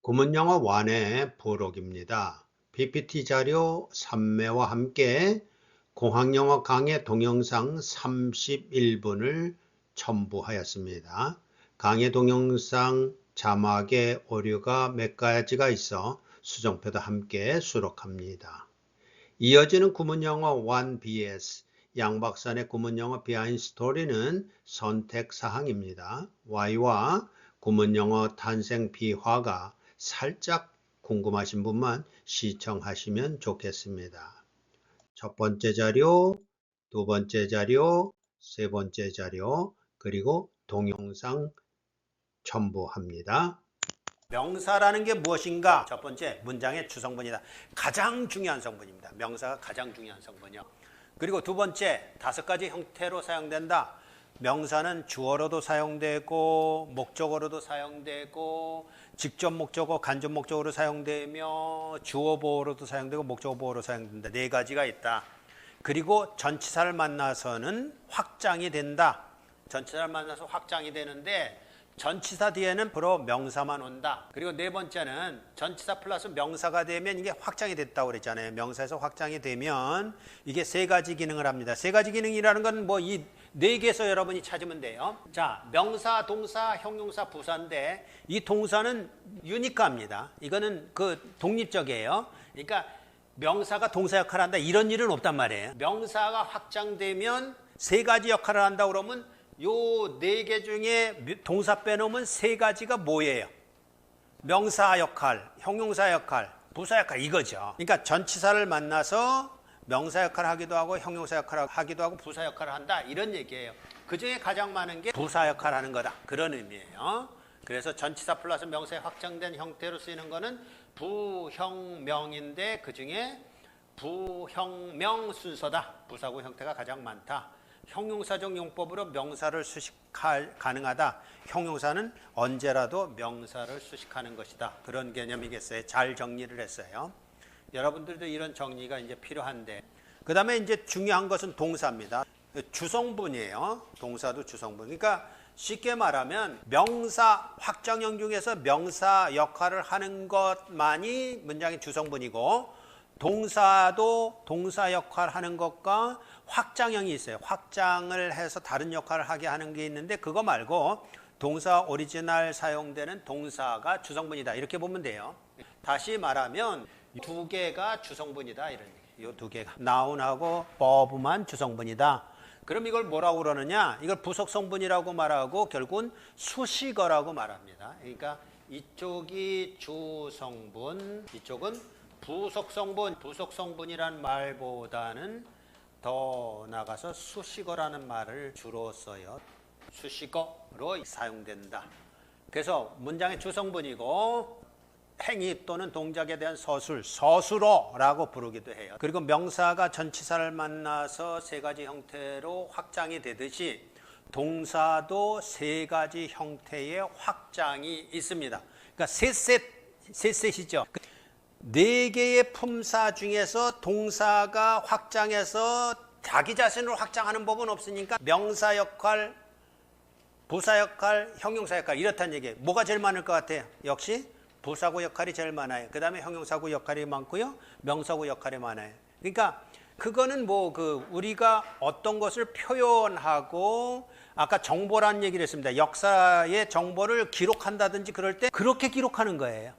구문영어 1의 부록입니다. PPT 자료 3매와 함께 공학영어 강의 동영상 31분을 첨부하였습니다. 강의 동영상 자막에 오류가 몇 가지가 있어 수정표도 함께 수록합니다. 이어지는 구문영어 1BS 양박산의 구문영어 비하인드 스토리는 선택사항입니다. Y와 구문영어 탄생 비화가 살짝 궁금하신 분만 시청하시면 좋겠습니다. 첫 번째 자료, 두 번째 자료, 세 번째 자료, 그리고 동영상 첨부합니다. 명사라는 게 무엇인가? 첫 번째, 문장의 주성분이다. 가장 중요한 성분입니다. 명사가 가장 중요한 성분이요. 그리고 두 번째, 5가지 형태로 사용된다. 명사는 주어로도 사용되고 목적어로도 사용되고 직접 목적어, 간접 목적어로 사용되며 주어 보어로도 사용되고 목적어 보어로 사용된다. 4가지가 있다. 그리고 전치사를 만나서는 확장이 된다. 전치사를 만나서 확장이 되는데 전치사 뒤에는 주로 명사만 온다. 그리고 네 번째는 전치사 플러스 명사가 되면 이게 확장이 됐다고 그랬잖아요. 명사에서 확장이 되면 이게 3가지 기능을 합니다. 3가지 기능이라는 건 뭐 이 4개에서 여러분이 찾으면 돼요. 자, 명사, 동사, 형용사, 부사인데 이 동사는 유니크합니다. 이거는 독립적이에요. 그러니까 명사가 동사 역할을 한다 이런 일은 없단 말이에요. 명사가 확장되면 3가지 역할을 한다 그러면 요 4개 중에 동사 빼놓으면 3가지가 뭐예요? 명사 역할, 형용사 역할, 부사 역할 이거죠. 그러니까 전치사를 만나서 명사 역할을 하기도 하고 형용사 역할을 하기도 하고 부사 역할을 한다 이런 얘기예요. 그 중에 가장 많은 게 부사 역할을 하는 거다 그런 의미예요. 그래서 전치사 플러스 명사에 확장된 형태로 쓰이는 거는 부형명인데 그 중에 부형명 순서다. 부사구 형태가 가장 많다. 형용사적 용법으로 명사를 수식할 가능하다. 형용사는 언제라도 명사를 수식하는 것이다. 그런 개념이겠어요. 잘 정리를 했어요. 여러분들도 이런 정리가 이제 필요한데, 그 다음에 이제 중요한 것은 동사입니다. 주성분이에요. 동사도 주성분. 그러니까 쉽게 말하면 명사 확장형 중에서 명사 역할을 하는 것만이 문장의 주성분이고, 동사도 동사 역할을 하는 것과 확장형이 있어요. 확장을 해서 다른 역할을 하게 하는 게 있는데 그거 말고 동사 오리지널 사용되는 동사가 주성분이다. 이렇게 보면 돼요. 다시 말하면 2개가 주성분이다. 이런 얘기예요. 이 2개가. 나운하고 버브만 주성분이다. 그럼 이걸 뭐라고 그러느냐? 이걸 부속성분이라고 말하고 결국은 수식어라고 말합니다. 그러니까 이쪽이 주성분, 이쪽은 부속성분. 부속성분이란 말보다는 더 나가서 수식어라는 말을 주로 써요. 수식어로 사용된다. 그래서 문장의 주성분이고 행위 또는 동작에 대한 서술어라고 부르기도 해요. 그리고 명사가 전치사를 만나서 3가지 형태로 확장이 되듯이 동사도 3가지 형태의 확장이 있습니다. 그러니까 셋이죠. 4개의 품사 중에서 동사가 확장해서 자기 자신을 확장하는 법은 없으니까 명사 역할, 부사 역할, 형용사 역할 이렇다는 얘기예요. 뭐가 제일 많을 것 같아요? 역시 부사구 역할이 제일 많아요. 그 다음에 형용사구 역할이 많고요. 명사구 역할이 많아요. 그러니까 그거는 우리가 어떤 것을 표현하고 아까 정보라는 얘기를 했습니다. 역사의 정보를 기록한다든지 그럴 때 그렇게 기록하는 거예요.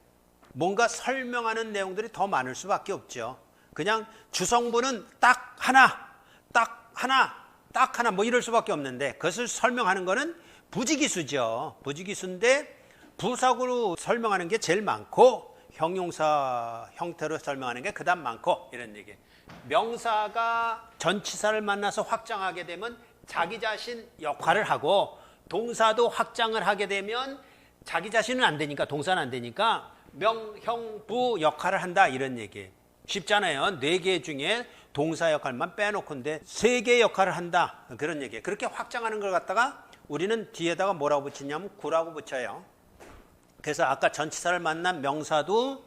뭔가 설명하는 내용들이 더 많을 수밖에 없죠. 그냥 주성분은 딱 하나 뭐 이럴 수밖에 없는데 그것을 설명하는 거는 부지기수죠. 부지기수인데 부사구로 설명하는 게 제일 많고 형용사 형태로 설명하는 게 그다음 많고 이런 얘기. 명사가 전치사를 만나서 확장하게 되면 자기 자신 역할을 하고 동사도 확장을 하게 되면 자기 자신은 안 되니까 동사는 안 되니까 명, 형, 부 역할을 한다 이런 얘기예요. 쉽잖아요. 4개 중에 동사 역할만 빼놓고인데 3개 역할을 한다 그런 얘기예요. 그렇게 확장하는 걸 갖다가 우리는 뒤에다가 뭐라고 붙이냐면 구라고 붙여요. 그래서 아까 전치사를 만난 명사도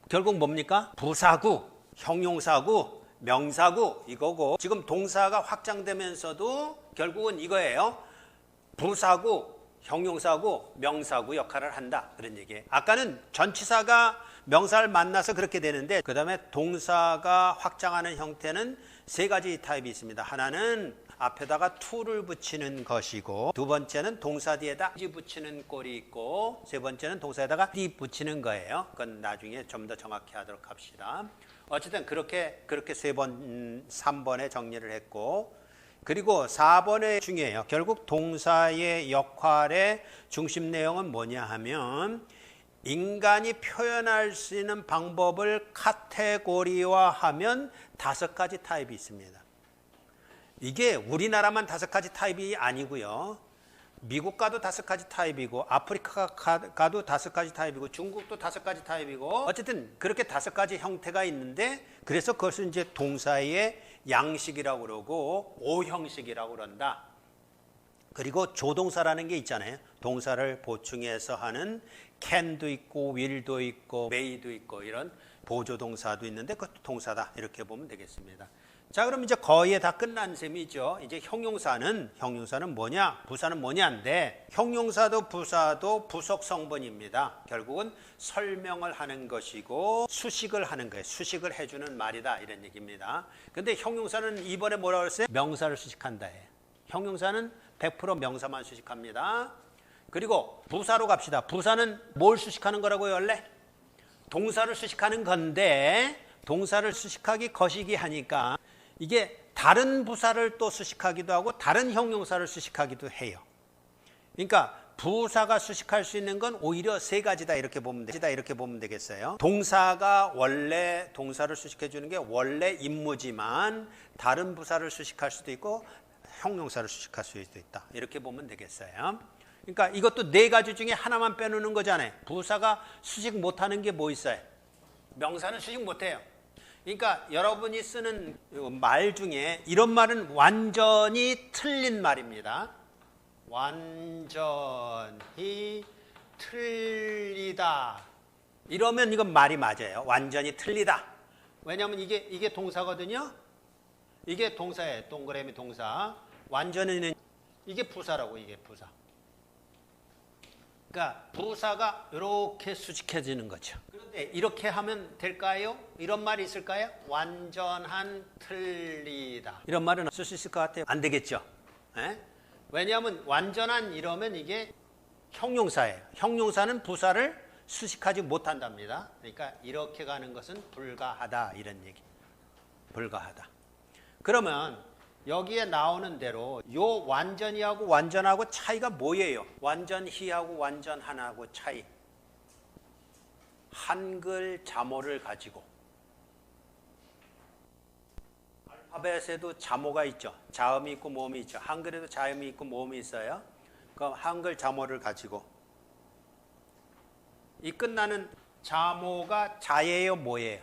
결국 뭡니까? 부사구, 형용사구, 명사구 이거고 지금 동사가 확장되면서도 결국은 이거예요. 부사구, 형용사고 명사고 역할을 한다. 그런 얘기예요. 아까는 전치사가 명사를 만나서 그렇게 되는데 그 다음에 동사가 확장하는 형태는 세 가지 타입이 있습니다. 하나는 앞에다가 to를 붙이는 것이고 두 번째는 동사 뒤에다 ing 붙이는 꼴이 있고 세 번째는 동사에다가 d 붙이는 거예요. 그건 나중에 좀 더 정확히 하도록 합시다. 어쨌든 그렇게 3번에 정리를 했고 그리고 4번에 중요해요. 결국 동사의 역할의 중심 내용은 뭐냐 하면 인간이 표현할 수 있는 방법을 카테고리화하면 5가지 타입이 있습니다. 이게 우리나라만 5가지 타입이 아니고요. 미국 가도 5가지 타입이고 아프리카 가도 5가지 타입이고 중국도 5가지 타입이고 어쨌든 그렇게 5가지 형태가 있는데 그래서 그것을 이제 동사의 양식이라고 그러고 오형식이라고 그런다. 그리고 조동사라는 게 있잖아요. 동사를 보충해서 하는 can도 있고 will도 있고 may도 있고 이런 보조동사도 있는데 그것도 동사다. 이렇게 보면 되겠습니다. 자, 그럼 이제 거의 다 끝난 셈이죠. 이제 형용사는 뭐냐? 부사는 뭐냐인데 형용사도 부사도 부속 성분입니다. 결국은 설명을 하는 것이고 수식을 하는 거예요. 수식을 해주는 말이다. 이런 얘기입니다. 근데 형용사는 이번에 뭐라고 그랬어요? 명사를 수식한다. 형용사는 100% 명사만 수식합니다. 그리고 부사로 갑시다. 부사는 뭘 수식하는 거라고요, 원래? 동사를 수식하는 건데 동사를 수식하기 거시기 하니까 이게 다른 부사를 또 수식하기도 하고 다른 형용사를 수식하기도 해요. 그러니까 부사가 수식할 수 있는 건 오히려 3가지다 이렇게 보면 되겠어요. 동사가 원래 동사를 수식해 주는 게 원래 임무지만 다른 부사를 수식할 수도 있고 형용사를 수식할 수도 있다. 이렇게 보면 되겠어요. 그러니까 이것도 4가지 중에 하나만 빼놓는 거잖아요. 부사가 수식 못하는 게 뭐 있어요? 명사는 수식 못해요. 그러니까 여러분이 쓰는 말 중에 이런 말은 완전히 틀린 말입니다. 완전히 틀리다. 이러면 이건 말이 맞아요. 완전히 틀리다. 왜냐하면 이게 동사거든요. 이게 동사예요. 동그라미 동사. 완전히는 이게 부사라고 이게 부사. 그러니까 부사가 이렇게 수식해지는 거죠. 그런데 이렇게 하면 될까요? 이런 말이 있을까요? 완전한 틀리다. 이런 말은 쓸 수 있을 것 같아요? 안 되겠죠. 에? 왜냐하면 완전한 이러면 이게 형용사예요. 형용사는 부사를 수식하지 못한답니다. 그러니까 이렇게 가는 것은 불가하다 이런 얘기. 불가하다. 그러면 여기에 나오는 대로 요 완전히하고 완전하고 차이가 뭐예요? 완전히하고 완전한하고 차이. 한글 자모를 가지고 알파벳에도 자모가 있죠. 자음이 있고 모음이 있죠. 한글에도 자음이 있고 모음이 있어요. 그럼 한글 자모를 가지고 이 끝나는 자모가 자예요, 뭐예요?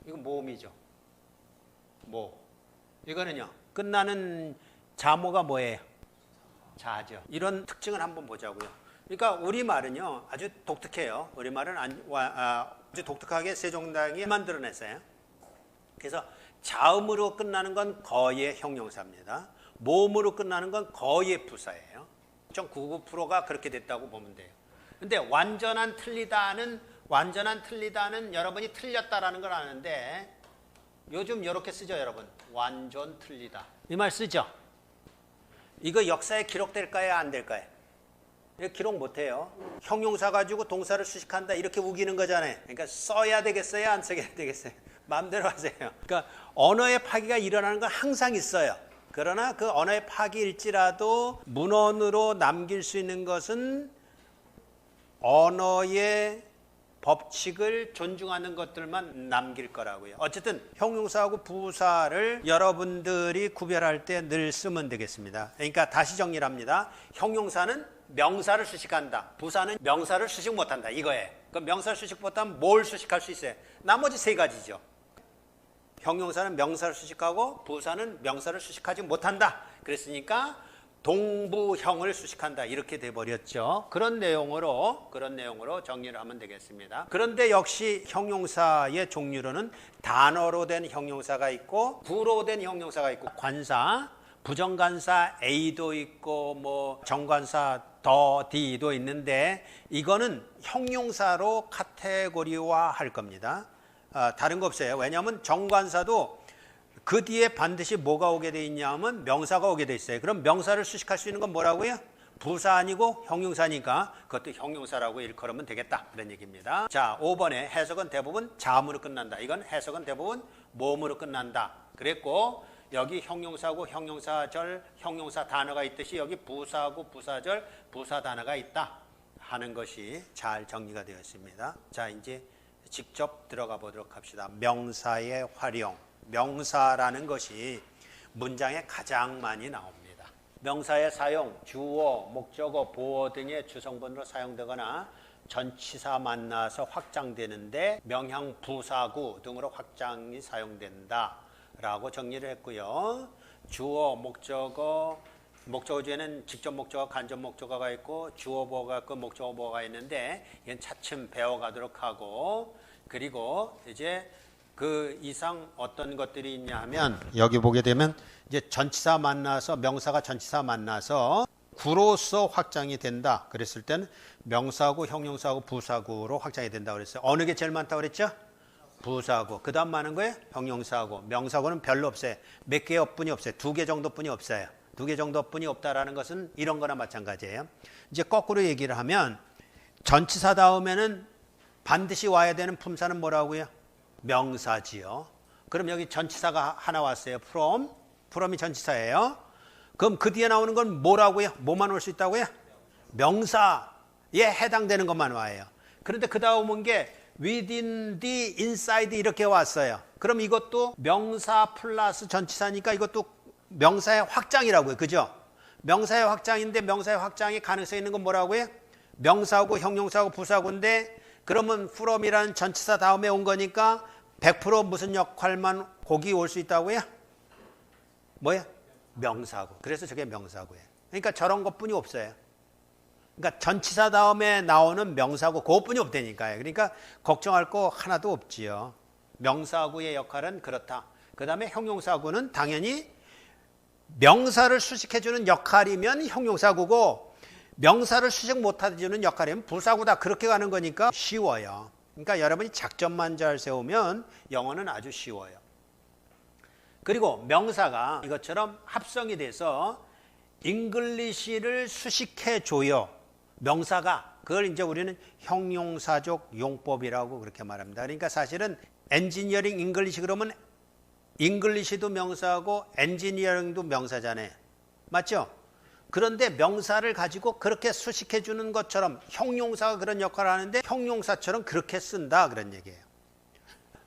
이건 모음이죠. 모. 이거는요. 끝나는 자모가 뭐예요? 자죠. 이런 특징을 한번 보자고요. 그러니까 우리말은요. 아주 독특해요. 우리말은 아주 독특하게 세종대왕이 만들어냈어요. 그래서 자음으로 끝나는 건 거의 형용사입니다. 모음으로 끝나는 건 거의 부사예요. 0.99%가 그렇게 됐다고 보면 돼요. 근데 완전한 틀리다는 여러분이 틀렸다라는 걸 아는데 요즘 이렇게 쓰죠, 여러분. 완전 틀리다. 이 말 쓰죠? 이거 역사에 기록될까요? 안 될까요? 이거 기록 못해요. 형용사 가지고 동사를 수식한다. 이렇게 우기는 거잖아요. 그러니까 써야 되겠어요? 안 써야 되겠어요? 마음대로 하세요. 그러니까 언어의 파기가 일어나는 건 항상 있어요. 그러나 그 언어의 파기일지라도 문헌으로 남길 수 있는 것은 언어의 법칙을 존중하는 것들만 남길 거라고요. 어쨌든 형용사하고 부사를 여러분들이 구별할 때 늘 쓰면 되겠습니다. 그러니까 다시 정리를 합니다. 형용사는 명사를 수식한다. 부사는 명사를 수식 못한다. 이거예요. 그럼 명사를 수식 못하면 뭘 수식할 수 있어요? 나머지 3가지죠. 형용사는 명사를 수식하고 부사는 명사를 수식하지 못한다. 그랬으니까 동부형을 수식한다. 이렇게 돼버렸죠. 그런 내용으로 정리를 하면 되겠습니다. 그런데 역시 형용사의 종류로는 단어로 된 형용사가 있고 구로 된 형용사가 있고 관사, 부정관사 A도 있고 뭐 정관사 더 D도 있는데 이거는 형용사로 카테고리화 할 겁니다. 다른 거 없어요. 왜냐하면 정관사도 그 뒤에 반드시 뭐가 오게 돼 있냐면 명사가 오게 돼 있어요. 그럼 명사를 수식할 수 있는 건 뭐라고요? 부사 아니고 형용사니까 그것도 형용사라고 일컬으면 되겠다. 그런 얘기입니다. 자, 5번에 해석은 대부분 자음으로 끝난다. 이건 해석은 대부분 모음으로 끝난다. 그랬고 여기 형용사고 형용사절, 형용사 단어가 있듯이 여기 부사고 부사절, 부사 단어가 있다 하는 것이 잘 정리가 되어 있습니다. 자, 이제 직접 들어가 보도록 합시다. 명사의 활용. 명사라는 것이 문장에 가장 많이 나옵니다. 명사의 사용, 주어, 목적어, 보어 등의 주성분으로 사용되거나 전치사 만나서 확장되는데 명향부사구 등으로 확장이 사용된다 라고 정리를 했고요. 주어, 목적어, 목적어 중에는 직접 목적어, 간접 목적어가 있고 주어 보어가 있고 목적어 보어가 있는데 이건 차츰 배워가도록 하고 그리고 이제 그 이상 어떤 것들이 있냐 하면 여기 보게 되면 이제 전치사 만나서 명사가 전치사 만나서 구로서 확장이 된다. 그랬을 때는 명사구, 형용사구, 부사구로 확장이 된다 그랬어요. 어느 게 제일 많다고 그랬죠? 부사구. 그 다음 많은 거예요? 형용사구. 명사구는 별로 없어요. 몇 개뿐이 없어요. 2개 정도뿐이 없어요. 2개 정도뿐이 없다라는 것은 이런 거나 마찬가지예요. 이제 거꾸로 얘기를 하면 전치사 다음에는 반드시 와야 되는 품사는 뭐라고요? 명사지요. 그럼 여기 전치사가 하나 왔어요. from이 전치사예요. 그럼 그 뒤에 나오는 건 뭐라고요? 뭐만 올 수 있다고요? 명사에 해당되는 것만 와요. 그런데 그 다음 온 게 within the inside 이렇게 왔어요. 그럼 이것도 명사 플러스 전치사니까 이것도 명사의 확장이라고요. 그죠? 명사의 확장인데 명사의 확장이 가능성이 있는 건 뭐라고요? 명사하고 형용사하고 부사구인데 그러면 from이라는 전치사 다음에 온 거니까 100% 무슨 역할만 거기 올 수 있다고요? 뭐야? 명사구. 그래서 저게 명사구예요. 그러니까 저런 것뿐이 없어요. 그러니까 전치사 다음에 나오는 명사구 그것뿐이 없다니까요. 그러니까 걱정할 거 하나도 없지요. 명사구의 역할은 그렇다. 그 다음에 형용사구는 당연히 명사를 수식해주는 역할이면 형용사구고 명사를 수식 못해주는 역할이면 부사구다. 그렇게 가는 거니까 쉬워요. 그러니까 여러분이 작전만 잘 세우면 영어는 아주 쉬워요. 그리고 명사가 이것처럼 합성이 돼서 잉글리시를 수식해줘요. 명사가 그걸 이제 우리는 형용사적 용법이라고 그렇게 말합니다. 그러니까 사실은 엔지니어링 잉글리시 그러면 잉글리시도 명사고 엔지니어링도 명사잖아요. 맞죠? 그런데 명사를 가지고 그렇게 수식해주는 것처럼 형용사가 그런 역할을 하는데 형용사처럼 그렇게 쓴다 그런 얘기예요.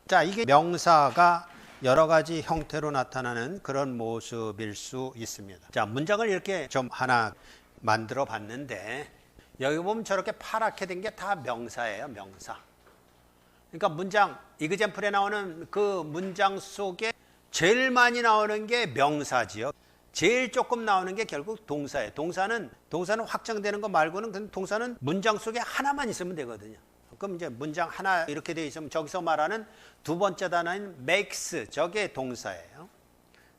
자, 이게 명사가 여러 가지 형태로 나타나는 그런 모습일 수 있습니다. 자, 문장을 이렇게 좀 하나 만들어 봤는데 여기 보면 저렇게 파랗게 된 게 다 명사예요. 명사. 그러니까 문장, 이그젠플에 나오는 그 문장 속에 제일 많이 나오는 게 명사지요. 제일 조금 나오는 게 결국 동사예요. 동사는 확장되는 거 말고는 동사는 문장 속에 하나만 있으면 되거든요. 그럼 이제 문장 하나 이렇게 되어 있으면 저기서 말하는 두 번째 단어인 makes 저게 동사예요.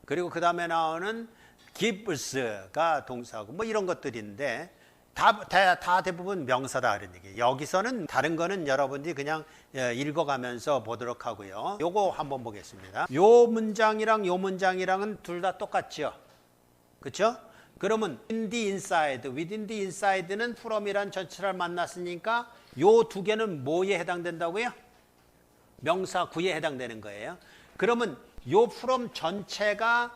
그리고 그 다음에 나오는 gives가 동사고 뭐 이런 것들인데 다 대부분 명사다 그런 얘기예요. 여기서는 다른 거는 여러분들이 그냥 읽어가면서 보도록 하고요. 요거 한번 보겠습니다. 요 문장이랑은 둘 다 똑같죠. 그렇죠? 그러면 in the inside, within the inside는 from이란 전치사를 만났으니까 요 두 개는 뭐에 해당된다고요? 명사 구에 해당되는 거예요. 그러면 요 from 전체가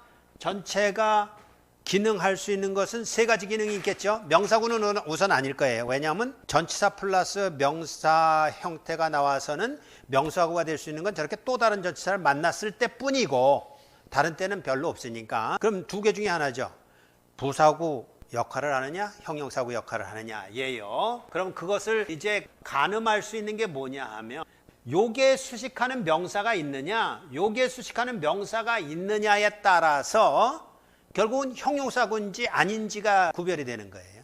기능할 수 있는 것은 세 가지 기능이 있겠죠. 명사구는 우선 아닐 거예요. 왜냐하면 전치사 플러스 명사 형태가 나와서는 명사구가 될 수 있는 건 저렇게 또 다른 전치사를 만났을 때뿐이고 다른 때는 별로 없으니까. 그럼 두 개 중에 하나죠. 부사구 역할을 하느냐 형용사구 역할을 하느냐 예요. 그럼 그것을 이제 가늠할 수 있는 게 뭐냐 하면 요게 수식하는 명사가 있느냐 요게 수식하는 명사가 있느냐에 따라서 결국은 형용사구인지 아닌지가 구별이 되는 거예요.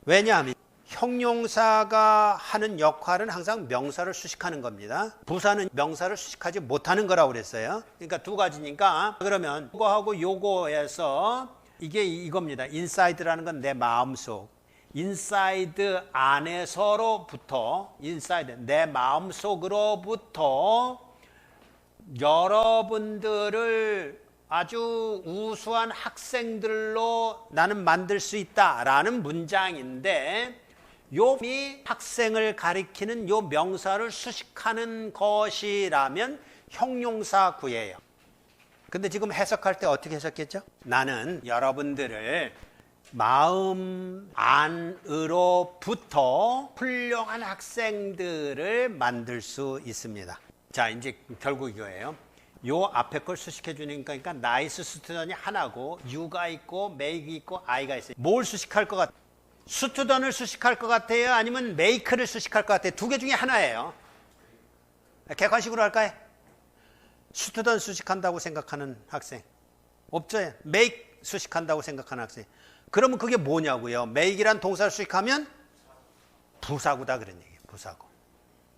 왜냐하면 형용사가 하는 역할은 항상 명사를 수식하는 겁니다. 부사는 명사를 수식하지 못하는 거라고 그랬어요. 그러니까 두 가지니까 그러면 요거하고 요거에서 이게 이겁니다. 인사이드라는 건 내 마음속. 인사이드 안에서로부터 인사이드 내 마음속으로부터 여러분들을 아주 우수한 학생들로 나는 만들 수 있다라는 문장인데 요이 학생을 가리키는 요 명사를 수식하는 것이라면 형용사 구예요. 근데 지금 해석할 때 어떻게 해석했죠? 나는 여러분들을 마음 안으로부터 훌륭한 학생들을 만들 수 있습니다. 자, 이제 결국 이거예요. 요 앞에 걸 수식해 주니까 그러니까 나이스 스튜던이 하나고 유가 있고 메이크 있고 아이가 있어요. 뭘 수식할 것 같아요? 스튜던을 수식할 것 같아요? 아니면 메이크를 수식할 것 같아요? 두 개 중에 하나예요. 객관식으로 할까요? 스튜던 수식한다고 생각하는 학생 없죠? 메이크 수식한다고 생각하는 학생. 그러면 그게 뭐냐고요? 메이크란 동사를 수식하면 부사구다 그런 얘기예요. 부사구.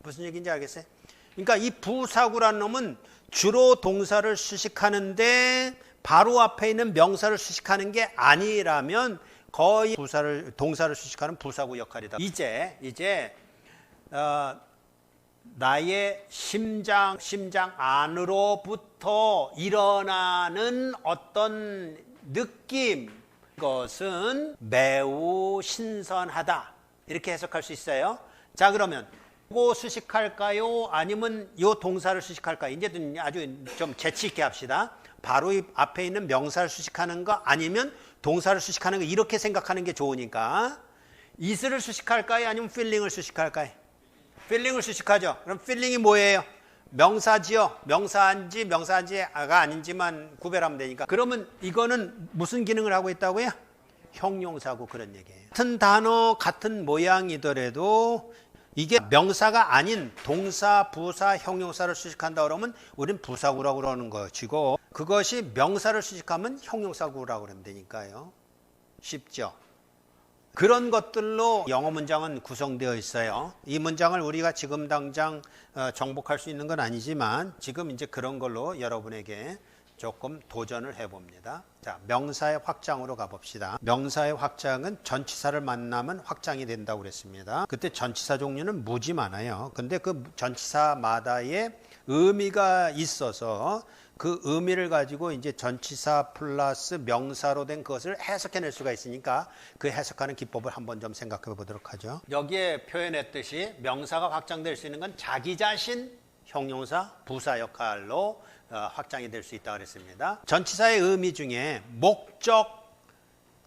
무슨 얘기인지 알겠어요? 그러니까 이 부사구라는 놈은 주로 동사를 수식하는데 바로 앞에 있는 명사를 수식하는 게 아니라면 거의 동사를 수식하는 부사구 역할이다. 이제 나의 심장 안으로부터 일어나는 어떤 느낌, 그것은 매우 신선하다. 이렇게 해석할 수 있어요. 자, 그러면 이거 수식할까요? 아니면 이 동사를 수식할까요? 이제 아주 좀 재치 있게 합시다. 바로 이 앞에 있는 명사를 수식하는 거 아니면 동사를 수식하는 거 이렇게 생각하는 게 좋으니까 is를 수식할까요? 아니면 feeling을 수식할까요? feeling을 수식하죠. 그럼 feeling이 뭐예요? 명사지요. 명사인지가 아닌지만 구별하면 되니까. 그러면 이거는 무슨 기능을 하고 있다고요? 형용사고 그런 얘기예요. 같은 단어, 같은 모양이더라도 이게 명사가 아닌 동사, 부사, 형용사를 수식한다 그러면 우린 부사구라고 그러는 것이고 그것이 명사를 수식하면 형용사구라고 그러면 되니까요. 쉽죠? 그런 것들로 영어 문장은 구성되어 있어요. 이 문장을 우리가 지금 당장 정복할 수 있는 건 아니지만 지금 이제 그런 걸로 여러분에게 조금 도전을 해봅니다. 자, 명사의 확장으로 가봅시다. 명사의 확장은 전치사를 만나면 확장이 된다고 그랬습니다. 그때 전치사 종류는 무지 많아요. 근데 그 전치사마다의 의미가 있어서 그 의미를 가지고 이제 전치사 플러스 명사로 된 것을 해석해낼 수가 있으니까 그 해석하는 기법을 한번 좀 생각해 보도록 하죠. 여기에 표현했듯이 명사가 확장될 수 있는 건 자기 자신, 형용사, 부사 역할로 확장이 될 수 있다고 그랬습니다. 전치사의 의미 중에 목적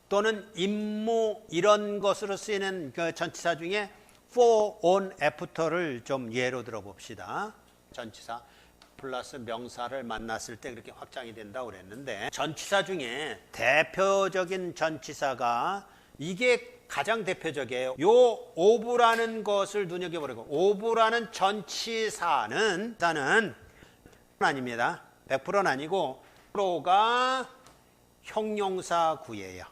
또는 임무 이런 것으로 쓰이는 그 전치사 중에 for, on, after를 좀 예로 들어봅시다. 전치사 플러스 명사를 만났을 때 그렇게 확장이 된다고 그랬는데 전치사 중에 대표적인 전치사가 이게 가장 대표적이에요. 요 of라는 것을 눈여겨보려고 of라는 전치사는 아닙니다. 100%는 아니고 100%가 형용사구예요.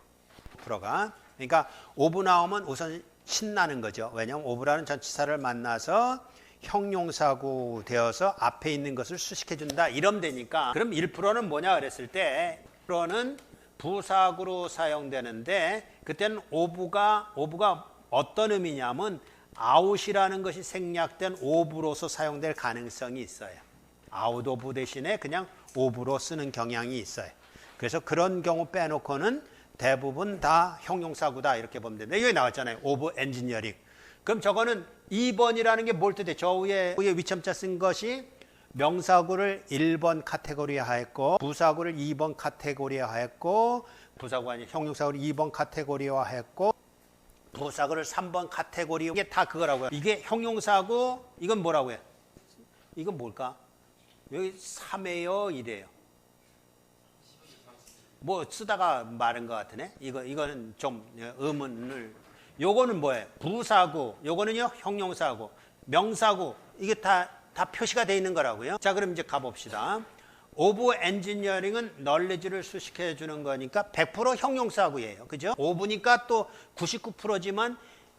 100%가. 그러니까 of 나오면 우선 신나는 거죠. 왜냐하면 of라는 전치사를 만나서 형용사구 되어서 앞에 있는 것을 수식해준다. 이러면 되니까 그럼 1%는 뭐냐 그랬을 때 1%는 부사구로 사용되는데 그때는 of가 어떤 의미냐면 out이라는 것이 생략된 of로서 사용될 가능성이 있어요. out of 대신에 그냥 of로 쓰는 경향이 있어요. 그래서 그런 경우 빼놓고는 대부분 다 형용사구다 이렇게 보면 되는데 여기 나왔잖아요. of engineering. 그럼 저거는 2번이라는 게 뭘 뜻해? 저 위에 위첨자 쓴 것이 명사구를 1번 카테고리화했고 부사구를 2번 카테고리화했고 부사구 아니 형용사구를 2번 카테고리화했고 부사구를 3번 카테고리 이게 다 그거라고요. 이게 형용사구 이건 뭐라고요? 이건 뭘까? 여기 3회요 이래요. 뭐 쓰다가 말은 것 같으네. 이거는 좀 의문을. 요거는 뭐예요? 부사구. 요거는요 형용사구. 명사구. 이게 다 표시가 되어 있는 거라고요. 자, 그럼 이제 가봅시다. of engineering은 knowledge를 수식해 주는 거니까 100% 형용사구예요. 그죠? of니까 또 99%지만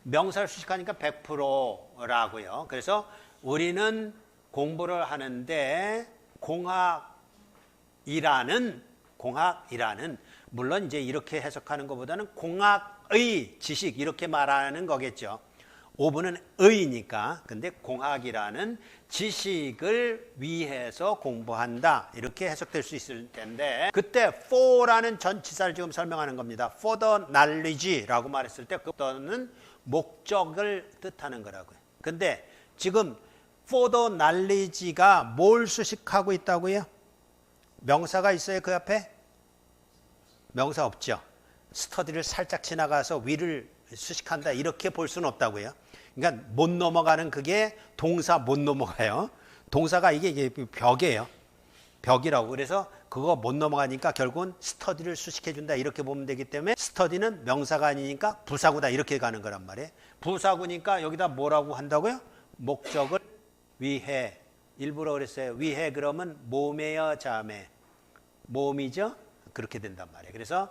명사를 수식하니까 100%라고요. 그래서 우리는 공부를 하는데 공학이라는 물론 이제 이렇게 해석하는 것보다는 공학의 지식 이렇게 말하는 거겠죠. 오분은 의니까. 근데 공학이라는 지식을 위해서 공부한다. 이렇게 해석될 수 있을 텐데 그때 for라는 전치사를 지금 설명하는 겁니다. for the knowledge라고 말했을 때 그 for는 목적을 뜻하는 거라고요. 근데 지금 for the knowledge가 뭘 수식하고 있다고요? 명사가 있어요 그 앞에? 명사 없죠. 스터디를 살짝 지나가서 위를 수식한다 이렇게 볼 수는 없다고요. 그러니까 못 넘어가는 그게 동사 못 넘어가요. 동사가 이게 벽이에요. 벽이라고. 그래서 그거 못 넘어가니까 결국은 스터디를 수식해준다 이렇게 보면 되기 때문에 스터디는 명사가 아니니까 부사구다 이렇게 가는 거란 말이에요. 부사구니까 여기다 뭐라고 한다고요? 목적을 위해. 일부러 그랬어요. 위해 그러면 몸에요 자매. 몸이죠? 그렇게 된단 말이에요. 그래서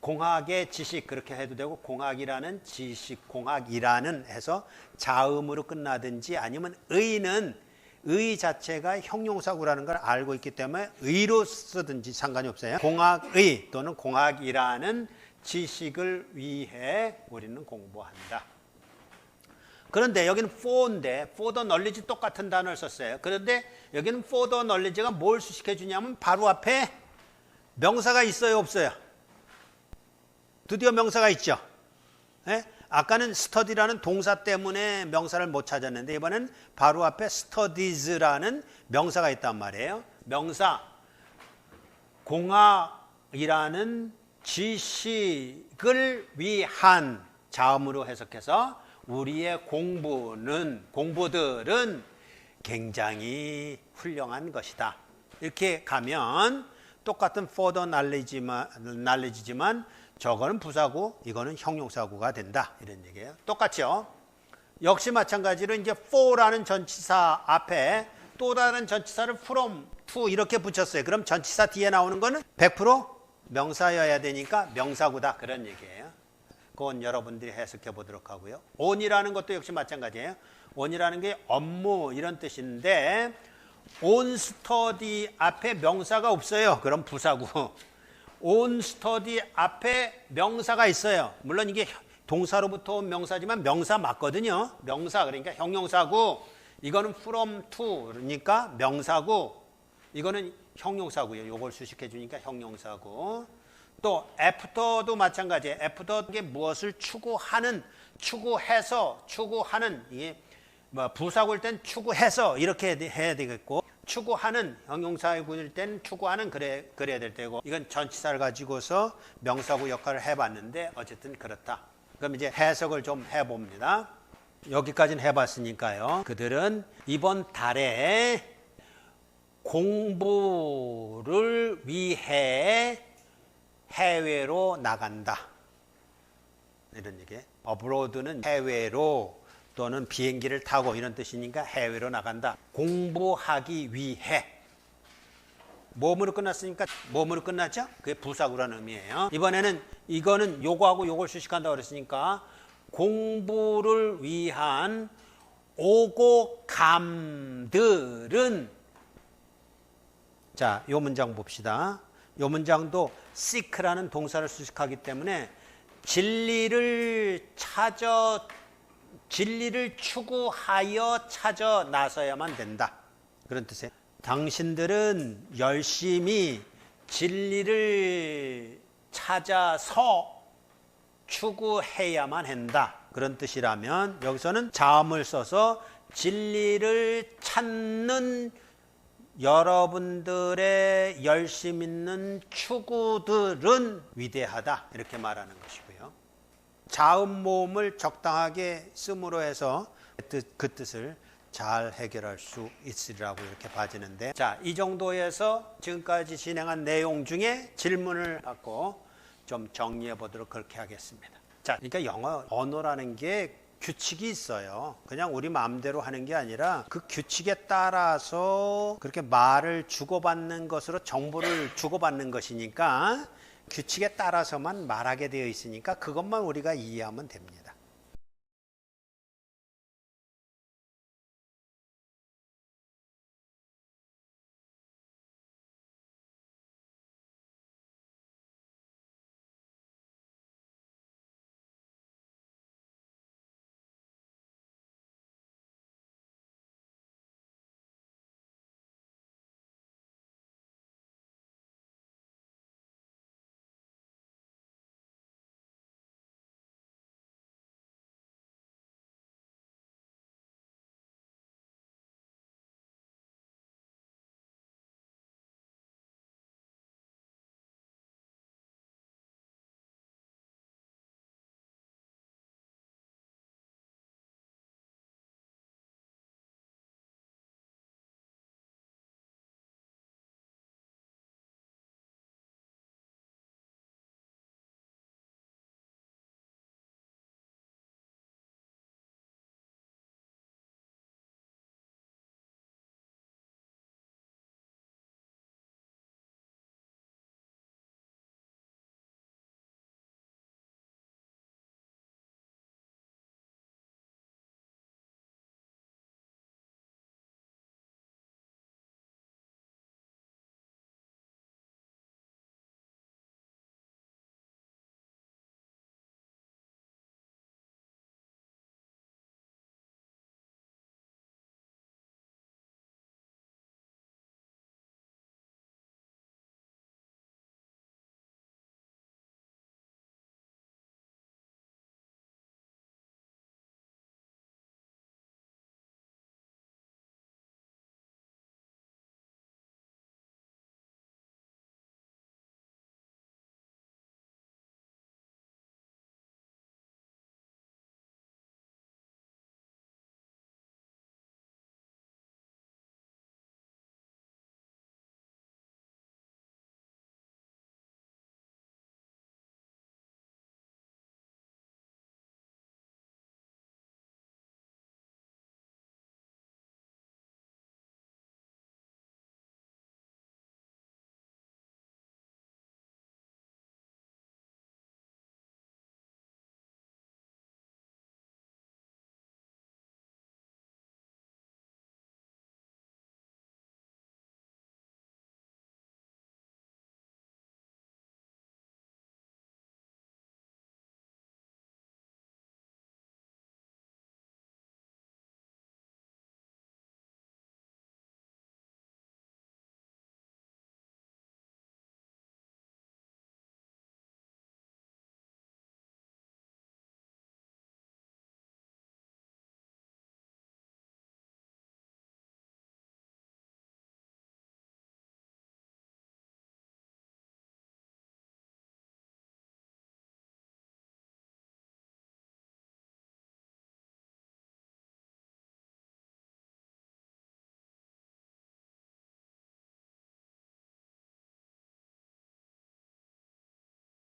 공학의 지식 그렇게 해도 되고 공학이라는 지식, 공학이라는 해서 자음으로 끝나든지 아니면 의 자체가 형용사구라는 걸 알고 있기 때문에 의로 쓰든지 상관이 없어요. 공학의 또는 공학이라는 지식을 위해 우리는 공부한다. 그런데 여기는 for인데 for the knowledge 똑같은 단어를 썼어요. 그런데 여기는 for the knowledge가 뭘 수식해 주냐면 바로 앞에 명사가 있어요 없어요? 드디어 명사가 있죠. 예? 아까는 study라는 동사 때문에 명사를 못 찾았는데 이번엔 바로 앞에 studies라는 명사가 있단 말이에요. 명사 공학이라는 지식을 위한 자음으로 해석해서 우리의 공부들은 굉장히 훌륭한 것이다. 이렇게 가면 똑같은 for the knowledge지만 저거는 부사구, 이거는 형용사구가 된다. 이런 얘기예요. 똑같죠? 역시 마찬가지로 이제 for라는 전치사 앞에 또 다른 전치사를 from, to 이렇게 붙였어요. 그럼 전치사 뒤에 나오는 거는 100% 명사여야 되니까 명사구다. 그런 얘기예요. 그건 여러분들이 해석해 보도록 하고요. on이라는 것도 역시 마찬가지예요. on이라는 게 업무 이런 뜻인데 on study 앞에 명사가 없어요. 그럼 부사구. on study 앞에 명사가 있어요. 물론 이게 동사로부터 온 명사지만 명사 맞거든요. 명사 그러니까 형용사구. 이거는 from to 그러니까 명사구. 이거는 형용사구예요. 요걸 수식해 주니까 형용사구. 또 after도 마찬가지예요. after게 무엇을 추구하는, 추구하는 이게 뭐 부사구일 땐 추구해서 이렇게 해야 되겠고 추구하는 형용사구일 땐 추구하는 그래야 될 때고 이건 전치사를 가지고서 명사구 역할을 해봤는데 어쨌든 그렇다. 그럼 이제 해석을 좀 해봅니다. 여기까지는 해봤으니까요. 그들은 이번 달에 공부를 위해 해외로 나간다. 이런 얘기예요. abroad는 해외로 또는 비행기를 타고 이런 뜻이니까 해외로 나간다. 공부하기 위해. 몸으로 끝났으니까 몸으로 끝났죠? 그게 부사구라는 의미예요. 이번에는 이거는 요거하고 요걸 수식한다고 그랬으니까 공부를 위한 오곡감들은 자, 요 문장 봅시다. 요 문장도 seek라는 동사를 수식하기 때문에 진리를 추구하여 찾아 나서야만 된다. 그런 뜻이에요. 당신들은 열심히 진리를 찾아서 추구해야만 한다. 그런 뜻이라면 여기서는 자음을 써서 진리를 찾는 여러분들의 열심 있는 추구들은 위대하다. 이렇게 말하는 것이고요. 자음 모음을 적당하게 씀으로 해서 그 뜻을 잘 해결할 수 있으리라고 이렇게 봐지는데 자, 이 정도에서 지금까지 진행한 내용 중에 질문을 갖고 좀 정리해 보도록 그렇게 하겠습니다. 자, 그러니까 영어 언어라는 게 규칙이 있어요. 그냥 우리 마음대로 하는 게 아니라 그 규칙에 따라서 그렇게 말을 주고받는 것으로 정보를 주고받는 것이니까 규칙에 따라서만 말하게 되어 있으니까 그것만 우리가 이해하면 됩니다.